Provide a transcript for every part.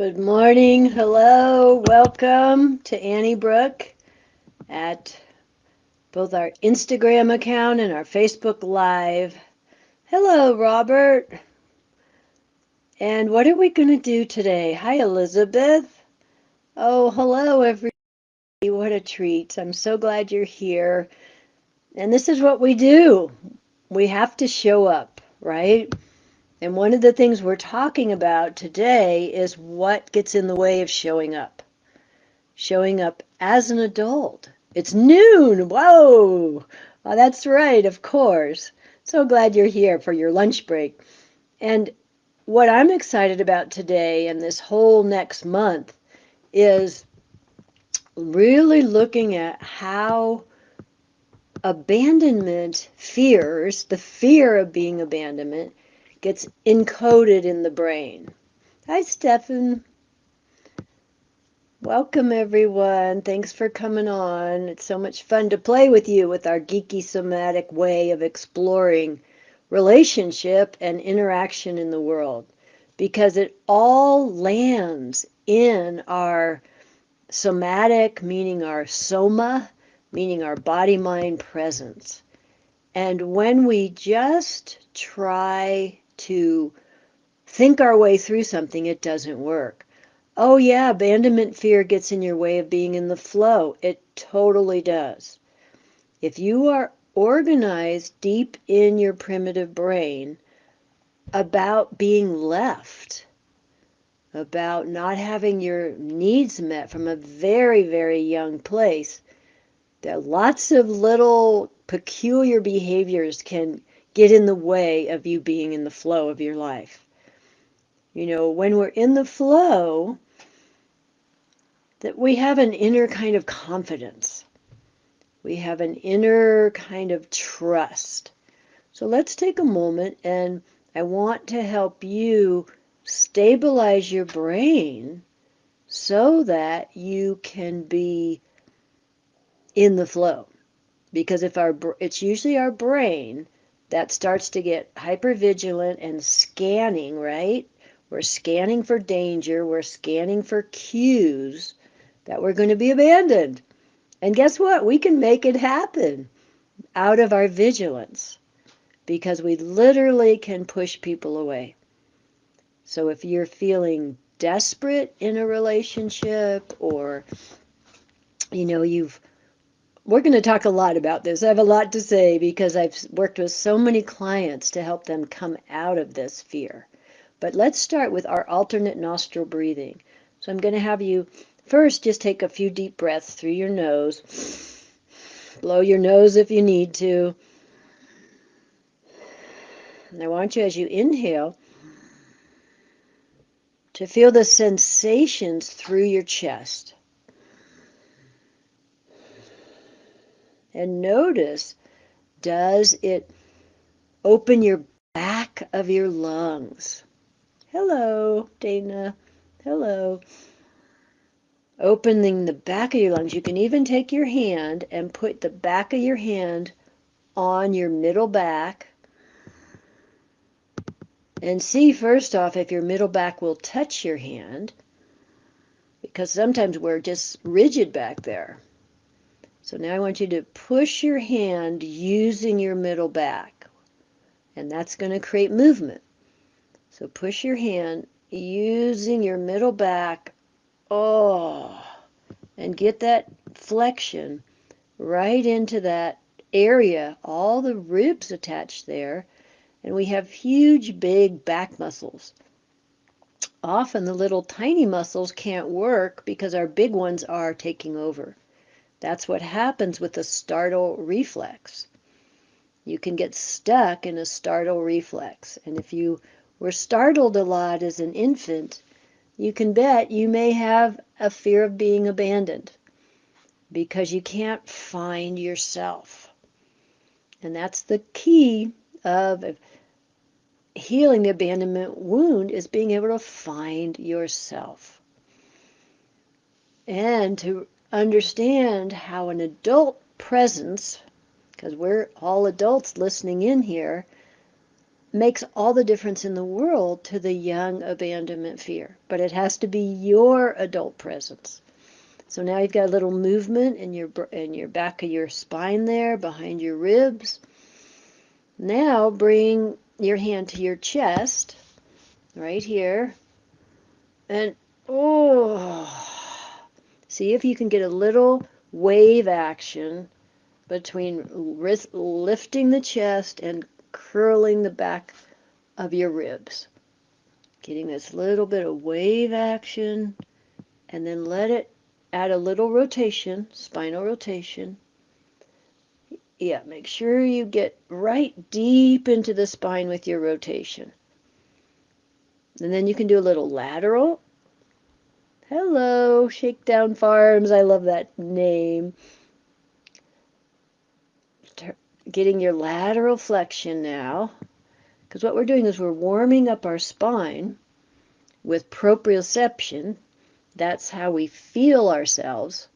Good morning. Hello. Welcome to Annie Brooke at both our Instagram account and our Facebook Live. Hello, Robert. And what are we going to do today? Hi, Elizabeth. Oh, hello, everybody. What a treat. I'm so glad you're here. And this is what we do. We have to show up, right? And one of the things we're talking about today is what gets in the way of showing up. Showing up as an adult. It's noon. Whoa. Oh, that's right, of course. So glad you're here for your lunch break. And what I'm excited about today and this whole next month is really looking at how abandonment fears, the fear of being abandonment, gets encoded in the brain. Hi, Stefan. Welcome, everyone. Thanks for coming on. It's so much fun to play with you with our geeky somatic way of exploring relationship and interaction in the world because it all lands in our somatic, meaning our soma, meaning our body-mind presence. And when we just try to think our way through something, it doesn't work. Oh, yeah, abandonment fear gets in your way of being in the flow. It totally does. If you are organized deep in your primitive brain about being left, about not having your needs met from a very, very young place, there are lots of little peculiar behaviors can get in the way of you being in the flow of your life. You know, when we're in the flow, that we have an inner kind of confidence. We have an inner kind of trust. So let's take a moment and I want to help you stabilize your brain so that you can be in the flow. Because if it's usually our brain that starts to get hypervigilant and scanning, right? We're scanning for danger, we're scanning for cues that we're going to be abandoned. And guess what? We can make it happen out of our vigilance because we literally can push people away. So if you're feeling desperate in a relationship or, we're going to talk a lot about this. I have a lot to say because I've worked with so many clients to help them come out of this fear. But let's start with our alternate nostril breathing. So I'm going to have you first just take a few deep breaths through your nose. Blow your nose if you need to. And I want you, as you inhale, to feel the sensations through your chest. And notice, does it open your back of your lungs? Hello, Dana. Hello. Opening the back of your lungs. You can even take your hand and put the back of your hand on your middle back and see first off if your middle back will touch your hand, because sometimes we're just rigid back there. So now I want you to push your hand using your middle back, and that's going to create movement. So push your hand using your middle back, and get that flexion right into that area, all the ribs attached there, and we have huge, big back muscles. Often the little tiny muscles can't work because our big ones are taking over. That's what happens with the startle reflex. You can get stuck in a startle reflex. And if you were startled a lot as an infant, you can bet you may have a fear of being abandoned because you can't find yourself. And that's the key of healing the abandonment wound, is being able to find yourself. And to understand how an adult presence, because we're all adults listening in here, makes all the difference in the world to the young abandonment fear. But it has to be your adult presence. So now you've got a little movement in your back of your spine there, behind your ribs. Now bring your hand to your chest, right here, and see if you can get a little wave action between lifting the chest and curling the back of your ribs. Getting this little bit of wave action, and then let it add a little rotation, spinal rotation. Yeah, make sure you get right deep into the spine with your rotation. And then you can do a little lateral. Hello, Shakedown Farms. I love that name. Getting your lateral flexion now. Because what we're doing is we're warming up our spine with proprioception. That's how we feel ourselves,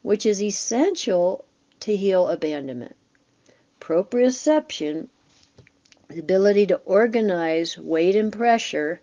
which is essential to heal abandonment. Proprioception, the ability to organize weight and pressure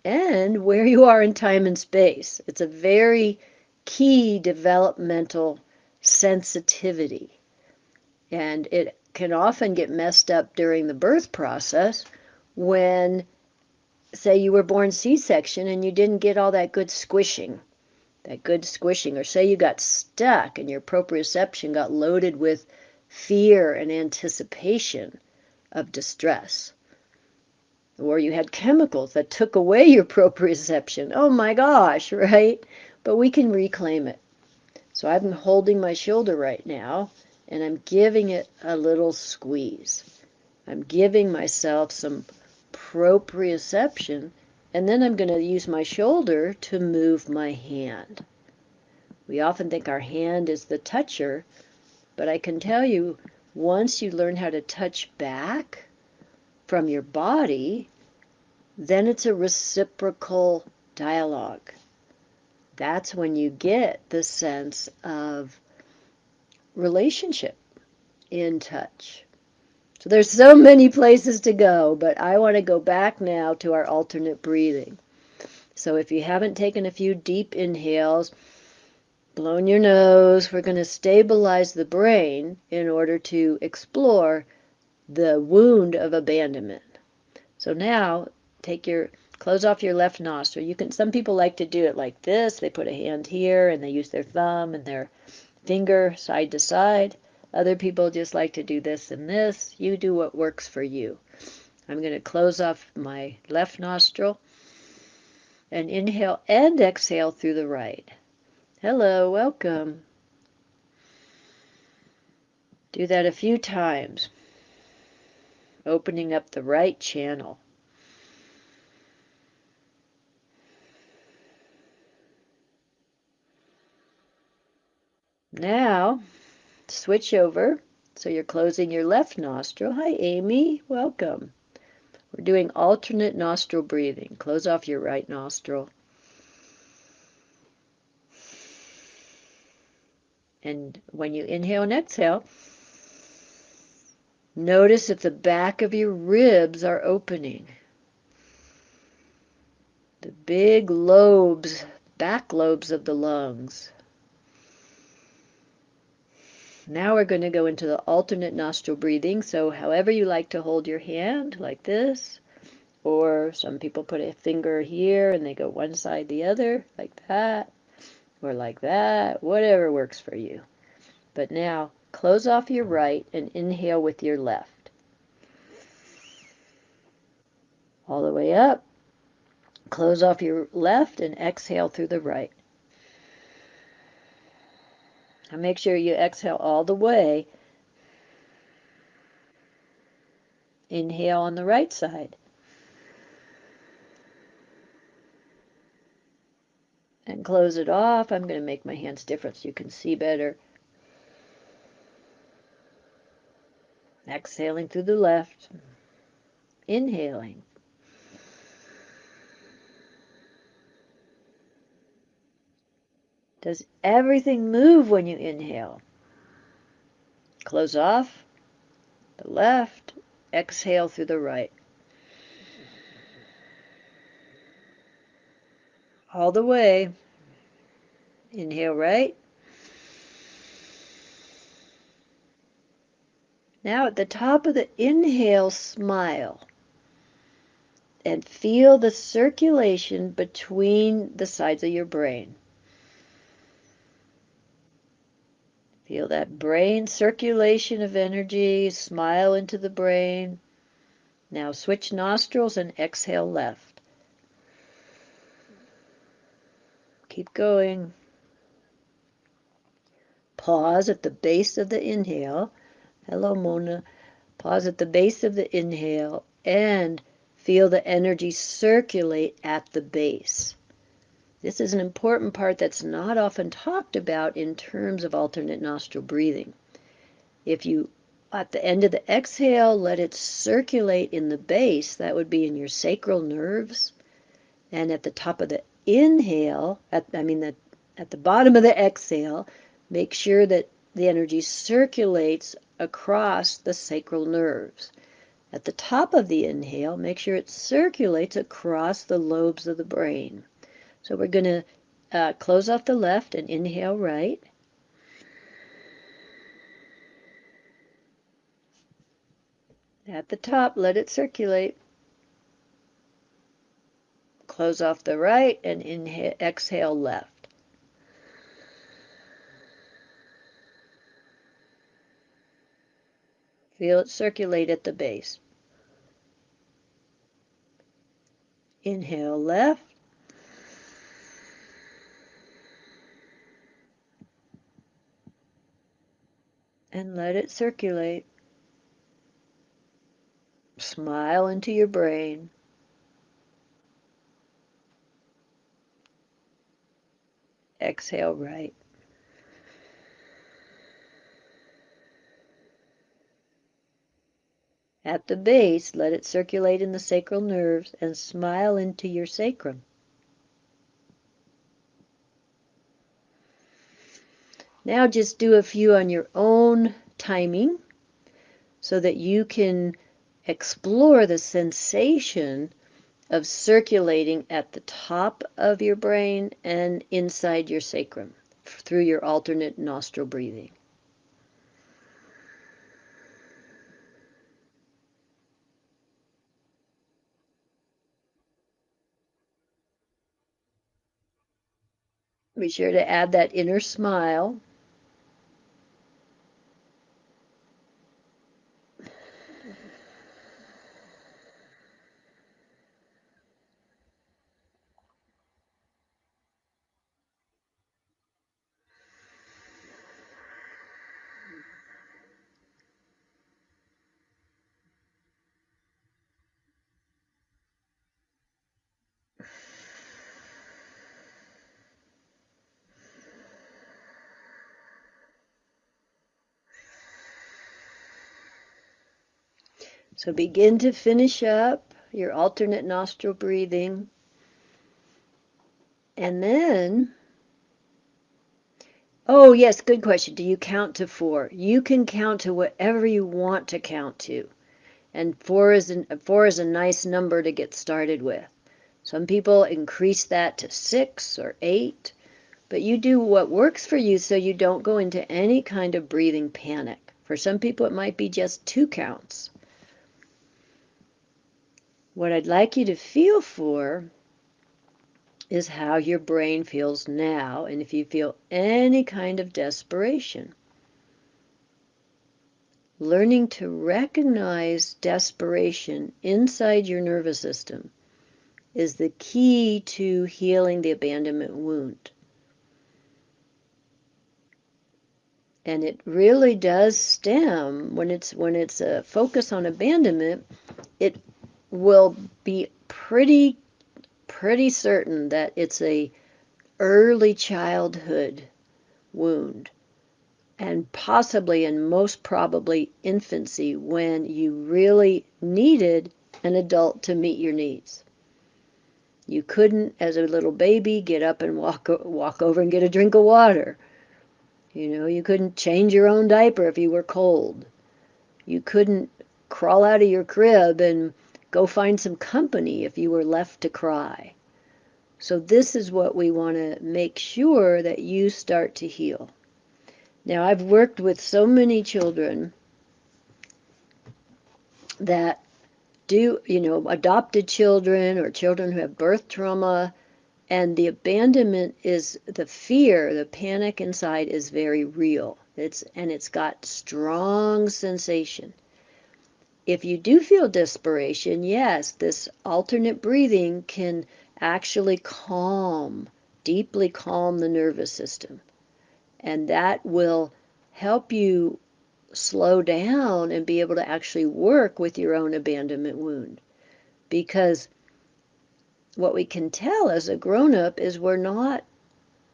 and where you are in time and space. It's a very key developmental sensitivity. And it can often get messed up during the birth process when, say, you were born C-section and you didn't get all that good squishing. Or say you got stuck and your proprioception got loaded with fear and anticipation of distress. Or you had chemicals that took away your proprioception. Oh my gosh, right? But we can reclaim it. So I'm holding my shoulder right now, and I'm giving it a little squeeze. I'm giving myself some proprioception, and then I'm going to use my shoulder to move my hand. We often think our hand is the toucher, but I can tell you, once you learn how to touch back from your body, then it's a reciprocal dialogue. That's when you get the sense of relationship in touch. So there's so many places to go, but I want to go back now to our alternate breathing. So if you haven't taken a few deep inhales, blown your nose, we're going to stabilize the brain in order to explore the wound of abandonment. So now close off your left nostril. Some people like to do it like this. They put a hand here and they use their thumb and their finger side to side. Other people just like to do this and this. You do what works for you. I'm going to close off my left nostril and inhale and exhale through the right. Hello, welcome. Do that a few times, opening up the right channel. Now, switch over. So you're closing your left nostril. Hi, Amy. Welcome. We're doing alternate nostril breathing. Close off your right nostril. And when you inhale and exhale, notice if the back of your ribs are opening. The big lobes, back lobes of the lungs. Now we're going to go into the alternate nostril breathing. So however you like to hold your hand, like this, or some people put a finger here and they go one side the other, like that, or like that, whatever works for you. But now close off your right and inhale with your left. All the way up. Close off your left and exhale through the right. And make sure you exhale all the way. Inhale on the right side. And close it off. I'm going to make my hands different so you can see better. Exhaling through the left. Inhaling. Does everything move when you inhale? Close off the left. Exhale through the right. all the way. Inhale right. Now at the top of the inhale, smile. And feel the circulation between the sides of your brain. Feel that brain circulation of energy. Smile into the brain. Now switch nostrils and exhale left. Keep going. Pause at the base of the inhale. Hello, Mona. Pause at the base of the inhale and feel the energy circulate at the base. This is an important part that's not often talked about in terms of alternate nostril breathing. If you, at the end of the exhale, let it circulate in the base, that would be in your sacral nerves. And at the top of the inhale, at the bottom of the exhale, make sure that the energy circulates across the sacral nerves. At the top of the inhale, make sure it circulates across the lobes of the brain. So we're going to close off the left and inhale right. At the top, let it circulate. Close off the right and inhale, exhale left. Feel it circulate at the base. Inhale left. And let it circulate. Smile into your brain. Exhale right. At the base, let it circulate in the sacral nerves and smile into your sacrum. Now just do a few on your own timing so that you can explore the sensation of circulating at the top of your brain and inside your sacrum through your alternate nostril breathing. Be sure to add that inner smile. So begin to finish up your alternate nostril breathing. And then, oh yes, good question. Do you count to 4? You can count to whatever you want to count to. And 4 is a nice number to get started with. Some people increase that to 6 or 8, but you do what works for you so you don't go into any kind of breathing panic. For some people, it might be just 2 counts. What I'd like you to feel for is how your brain feels now, and if you feel any kind of desperation. Learning to recognize desperation inside your nervous system is the key to healing the abandonment wound. And it really does stem, when it's a focus on abandonment, it will be pretty certain that it's a early childhood wound, and possibly and most probably infancy, when you really needed an adult to meet your needs. You couldn't, as a little baby, get up and walk over and get a drink of water. You couldn't change your own diaper if you were cold. You couldn't crawl out of your crib and go find some company if you were left to cry. So this is what we want to make sure that you start to heal. Now, I've worked with so many children that do, adopted children or children who have birth trauma, and the abandonment is the fear, the panic inside is very real. It's got strong sensation. If you do feel desperation, yes, this alternate breathing can actually deeply calm the nervous system. And that will help you slow down and be able to actually work with your own abandonment wound. Because what we can tell as a grown-up is we're not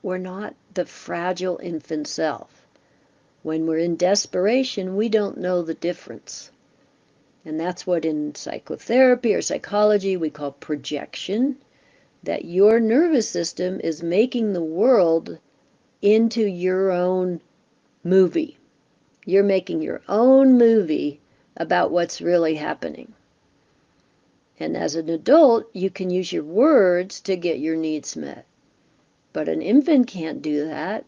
the fragile infant self. When we're in desperation, we don't know the difference. And that's what in psychotherapy or psychology we call projection, that your nervous system is making the world into your own movie. You're making your own movie about what's really happening. And as an adult, you can use your words to get your needs met. But an infant can't do that.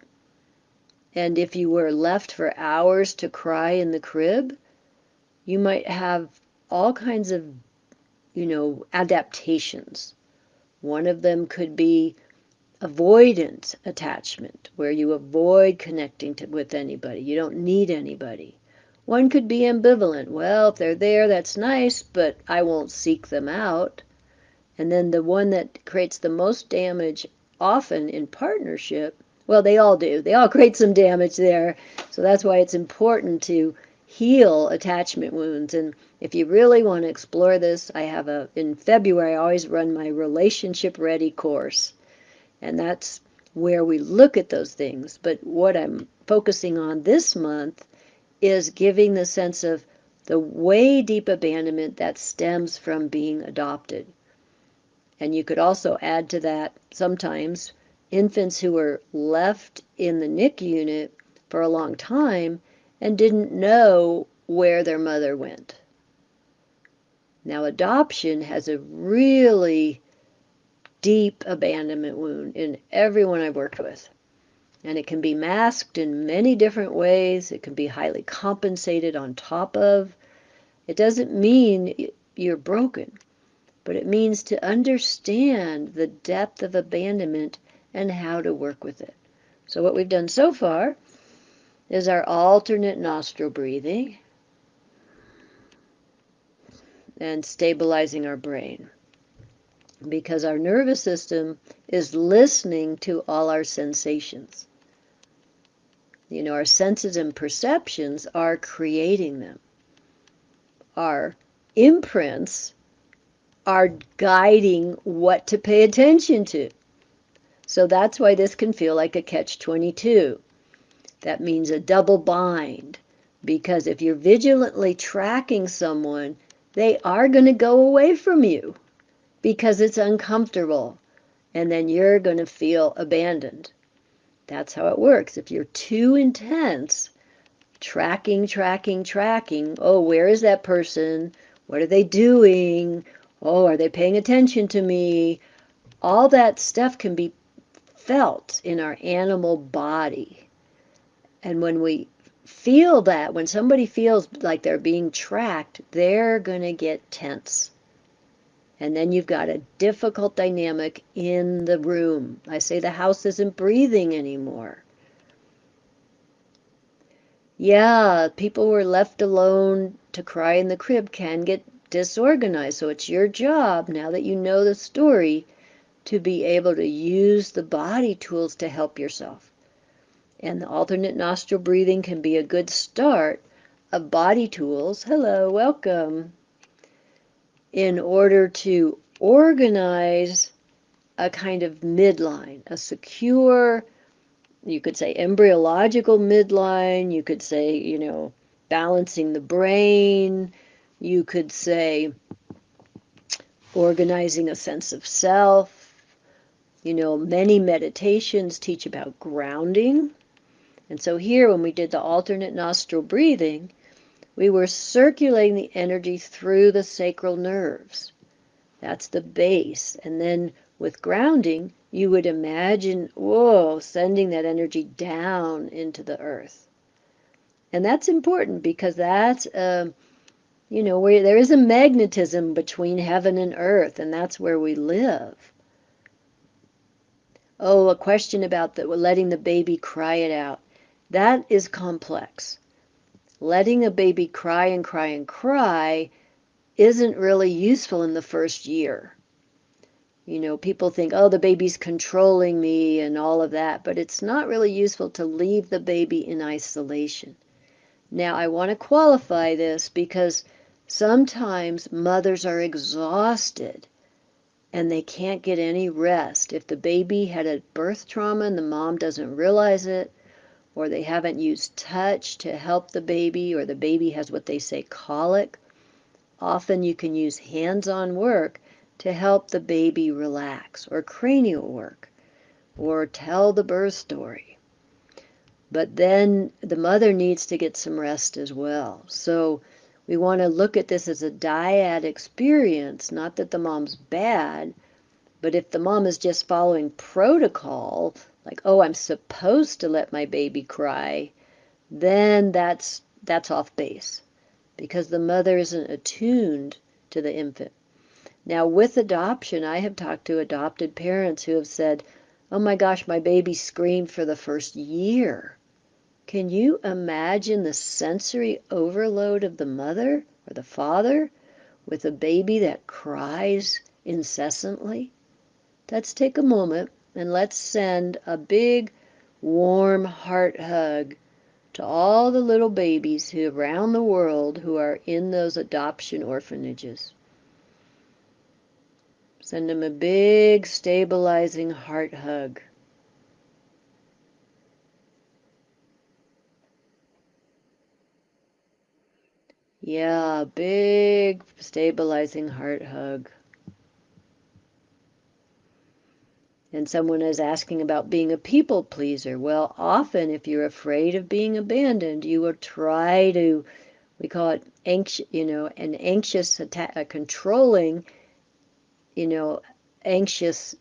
And if you were left for hours to cry in the crib, you might have all kinds of, adaptations. One of them could be avoidant attachment, where you avoid connecting with anybody. You don't need anybody. One could be ambivalent. Well, if they're there, that's nice, but I won't seek them out. And then the one that creates the most damage often in partnership, well, they all do. They all create some damage there. So that's why it's important to heal attachment wounds. And if you really want to explore this, in February, I always run my Relationship Ready course. And that's where we look at those things. But what I'm focusing on this month is giving the sense of the way deep abandonment that stems from being adopted. And you could also add to that sometimes infants who were left in the NICU unit for a long time and didn't know where their mother went. Now, adoption has a really deep abandonment wound in everyone I've worked with. And it can be masked in many different ways. It can be highly compensated on top of. It doesn't mean you're broken, but it means to understand the depth of abandonment and how to work with it. So what we've done so far is our alternate nostril breathing and stabilizing our brain, because our nervous system is listening to all our sensations. Our senses and perceptions are creating them. Our imprints are guiding what to pay attention to. So that's why this can feel like a catch-22. That means a double bind, because if you're vigilantly tracking someone, they are going to go away from you because it's uncomfortable, and then you're going to feel abandoned. That's how it works. If you're too intense, tracking, oh, where is that person? What are they doing? Oh, are they paying attention to me? All that stuff can be felt in our animal body. And when we feel that, when somebody feels like they're being tracked, they're going to get tense. And then you've got a difficult dynamic in the room. I say the house isn't breathing anymore. Yeah, people who are left alone to cry in the crib can get disorganized. So it's your job, now that you know the story, to be able to use the body tools to help yourself. And the alternate nostril breathing can be a good start of body tools. Hello, welcome. In order to organize a kind of midline, a secure, you could say embryological midline, you could say, balancing the brain, you could say organizing a sense of self. Many meditations teach about grounding. And so here, when we did the alternate nostril breathing, we were circulating the energy through the sacral nerves. That's the base. And then with grounding, you would imagine, whoa, sending that energy down into the earth. And that's important because that's, where there is a magnetism between heaven and earth, and that's where we live. Oh, a question about letting the baby cry it out. That is complex. Letting a baby cry and cry and cry isn't really useful in the first year. People think, oh, the baby's controlling me and all of that, but it's not really useful to leave the baby in isolation. Now, I want to qualify this because sometimes mothers are exhausted and they can't get any rest. If the baby had a birth trauma and the mom doesn't realize it, or they haven't used touch to help the baby, or the baby has what they say colic, often you can use hands-on work to help the baby relax, or cranial work, or tell the birth story. But then the mother needs to get some rest as well. So we want to look at this as a dyad experience, not that the mom's bad, but if the mom is just following protocol, like, oh, I'm supposed to let my baby cry, then that's off base because the mother isn't attuned to the infant. Now, with adoption, I have talked to adopted parents who have said, oh my gosh, my baby screamed for the first year. Can you imagine the sensory overload of the mother or the father with a baby that cries incessantly? Let's take a moment and let's send a big, warm heart hug to all the little babies who around the world who are in those adoption orphanages. Send them a big, stabilizing heart hug. Yeah, big, stabilizing heart hug. And someone is asking about being a people pleaser. Well, often if you're afraid of being abandoned, you will try to, we call it anxious, an anxious, a controlling, anxious,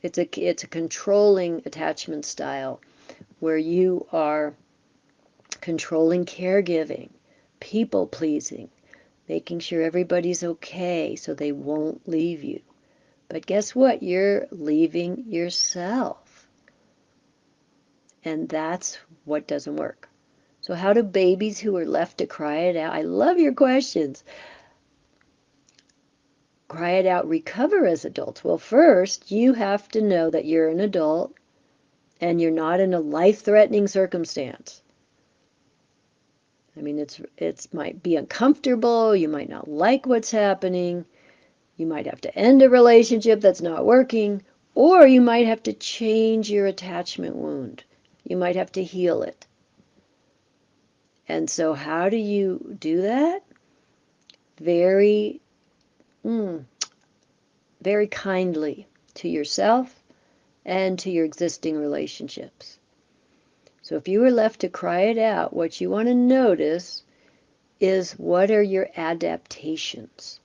it's a controlling attachment style where you are controlling caregiving, people pleasing, making sure everybody's okay so they won't leave you. But guess what? You're leaving yourself. And that's what doesn't work. So how do babies who are left to cry it out? I love your questions. Cry it out, recover as adults. Well, first, you have to know that you're an adult and you're not in a life-threatening circumstance. I mean, it might be uncomfortable. You might not like what's happening. You might have to end a relationship that's not working, or you might have to change your attachment wound. You might have to heal it. And so how do you do that? Very, very kindly to yourself and to your existing relationships. So if you were left to cry it out, what you want to notice is what are your adaptations?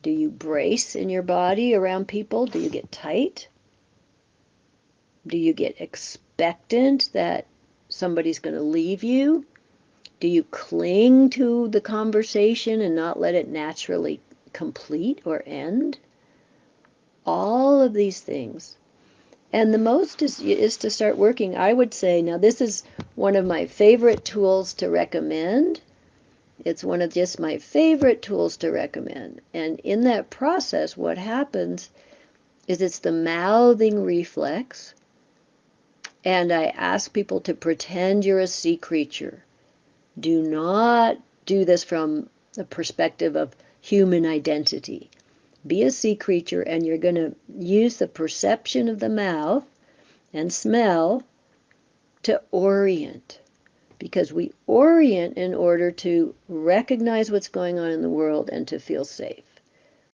Do you brace in your body around people? Do you get tight? Do you get expectant that somebody's going to leave you? Do you cling to the conversation and not let it naturally complete or end? All of these things. And the most is to start working. I would say, now this is one of my favorite tools to recommend. It's one of just my favorite tools to recommend. And in that process, what happens is it's the mouthing reflex. And I ask people to pretend you're a sea creature. Do not do this from the perspective of human identity. Be a sea creature, and you're going to use the perception of the mouth and smell to orient. Because we orient in order to recognize what's going on in the world and to feel safe.